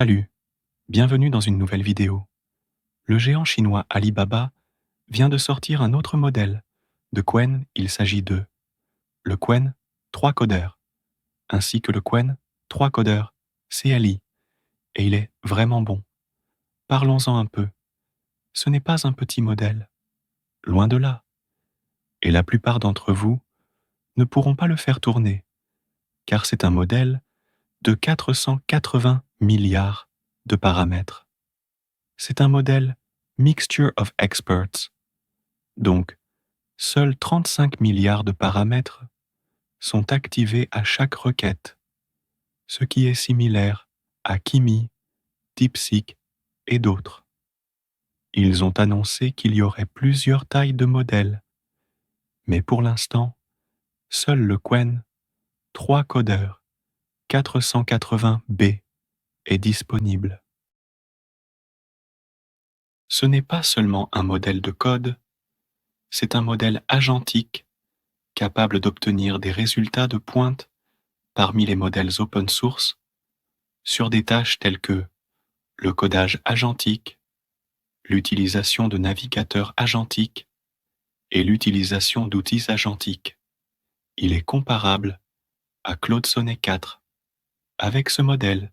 Salut, bienvenue dans une nouvelle vidéo. Le géant chinois Alibaba vient de sortir un autre modèle. De Qwen, il s'agit de le Qwen 3 codeurs, ainsi que le Qwen 3 codeurs CLI, et il est vraiment bon. Parlons-en un peu. Ce n'est pas un petit modèle, loin de là, et la plupart d'entre vous ne pourront pas le faire tourner, car c'est un modèle de 480 milliards de paramètres. C'est un modèle Mixture of Experts, donc seuls 35 milliards de paramètres sont activés à chaque requête, ce qui est similaire à Kimi, DeepSeek et d'autres. Ils ont annoncé qu'il y aurait plusieurs tailles de modèles, mais pour l'instant, seul le Qwen 3 codeurs 480B est disponible. Ce n'est pas seulement un modèle de code, c'est un modèle agentique capable d'obtenir des résultats de pointe parmi les modèles open source sur des tâches telles que le codage agentique, l'utilisation de navigateurs agentiques et l'utilisation d'outils agentiques. Il est comparable à Claude Sonnet 4. Avec ce modèle,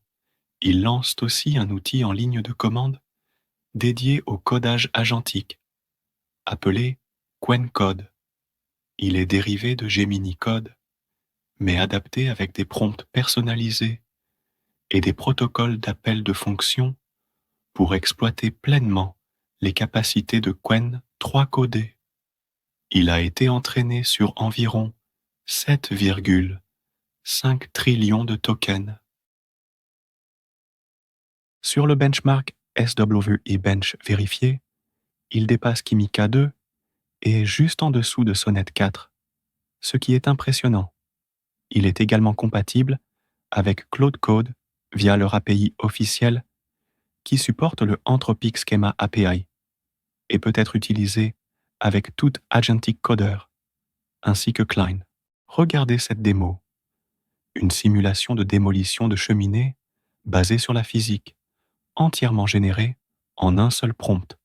ils lancent aussi un outil en ligne de commande dédié au codage agentique, appelé QuenCode. Il est dérivé de Gemini Code, mais adapté avec des prompts personnalisés et des protocoles d'appel de fonctions pour exploiter pleinement les capacités de Qwen 3 codé. Il a été entraîné sur environ 7,5 trillions de tokens. Sur le benchmark SWE Bench vérifié, il dépasse Kimika 2 et est juste en dessous de Sonnet 4, ce qui est impressionnant. Il est également compatible avec Claude Code via leur API officielle qui supporte le Anthropic Schema API et peut être utilisé avec tout Agentic Coder ainsi que Klein. Regardez cette démo, une simulation de démolition de cheminée basée sur la physique, entièrement générée en un seul prompt.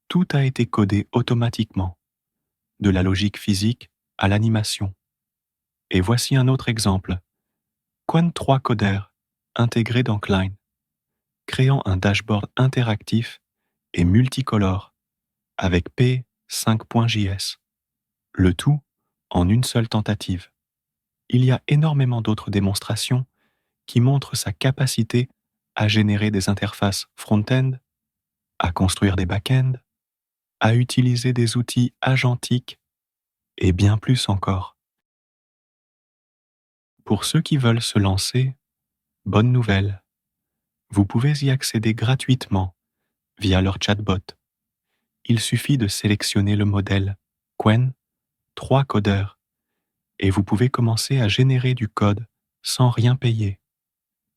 Tout a été codé automatiquement, de la logique physique à l'animation. Et voici un autre exemple, Qwen 3 Coder intégré dans Klein, créant un dashboard interactif et multicolore avec P5.js. Le tout en une seule tentative. Il y a énormément d'autres démonstrations qui montrent sa capacité à générer des interfaces front-end, à construire des back-end, à utiliser des outils agentiques et bien plus encore. Pour ceux qui veulent se lancer, bonne nouvelle, vous pouvez y accéder gratuitement via leur chatbot. Il suffit de sélectionner le modèle Qwen 3 codeurs et vous pouvez commencer à générer du code sans rien payer.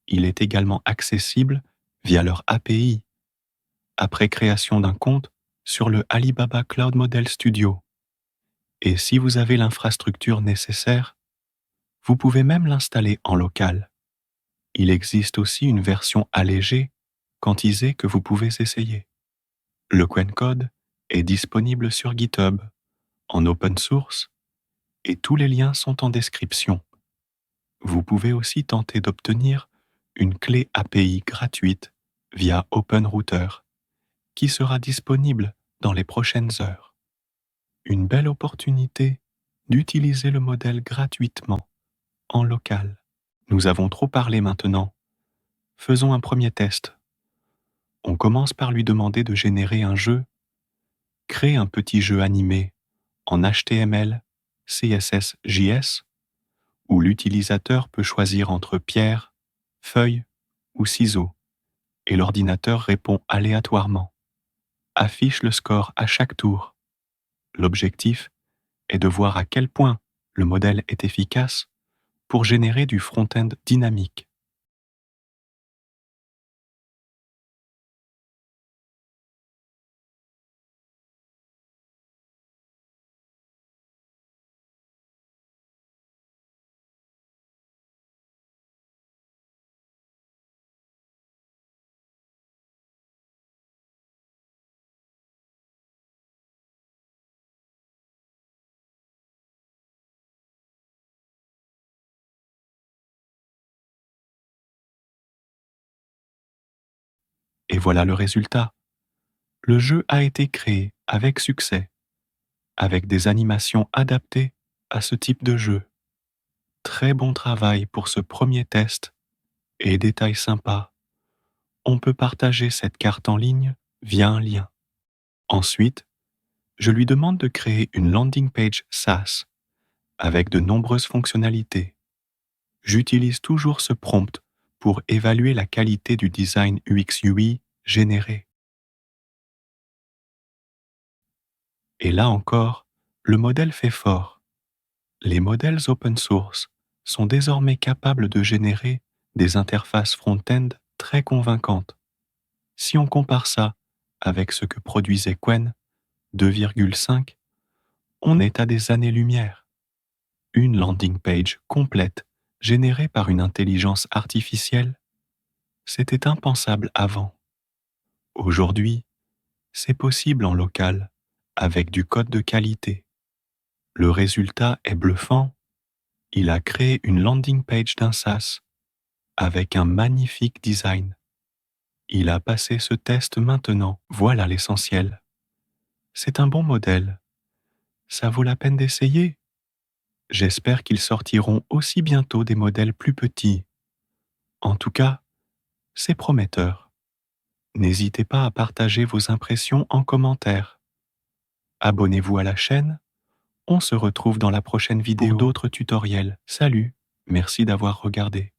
Il est également accessible via leur API, après création d'un compte sur le Alibaba Cloud Model Studio. Et si vous avez l'infrastructure nécessaire, vous pouvez même l'installer en local. Il existe aussi une version allégée, quantisée que vous pouvez essayer. Le QuenCode est disponible sur GitHub, en open source, et tous les liens sont en description. Vous pouvez aussi tenter d'obtenir une clé API gratuite via OpenRouter, qui sera disponible dans les prochaines heures. Une belle opportunité d'utiliser le modèle gratuitement, en local. Nous avons trop parlé maintenant. Faisons un premier test. On commence par lui demander de générer un jeu. Crée un petit jeu animé en HTML, CSS, JS, où l'utilisateur peut choisir entre pierre, feuille ou ciseaux, et l'ordinateur répond aléatoirement. Affiche le score à chaque tour. L'objectif est de voir à quel point le modèle est efficace pour générer du front-end dynamique. Et voilà le résultat. Le jeu a été créé avec succès, avec des animations adaptées à ce type de jeu. Très bon travail pour ce premier test. Et détail sympa, on peut partager cette carte en ligne via un lien. Ensuite, je lui demande de créer une landing page SaaS avec de nombreuses fonctionnalités. J'utilise toujours ce prompt pour évaluer la qualité du design UX/UI généré. Et là encore, le modèle fait fort. Les modèles open source sont désormais capables de générer des interfaces front-end très convaincantes. Si on compare ça avec ce que produisait Qwen 2,5, on est à des années-lumière. Une landing page complète générée par une intelligence artificielle, c'était impensable avant. Aujourd'hui, c'est possible en local, avec du code de qualité. Le résultat est bluffant. Il a créé une landing page d'un SaaS avec un magnifique design. Il a passé ce test maintenant, voilà l'essentiel. C'est un bon modèle. Ça vaut la peine d'essayer. J'espère qu'ils sortiront aussi bientôt des modèles plus petits. En tout cas, c'est prometteur. N'hésitez pas à partager vos impressions en commentaire. Abonnez-vous à la chaîne. On se retrouve dans la prochaine vidéo pour d'autres tutoriels. Salut, merci d'avoir regardé.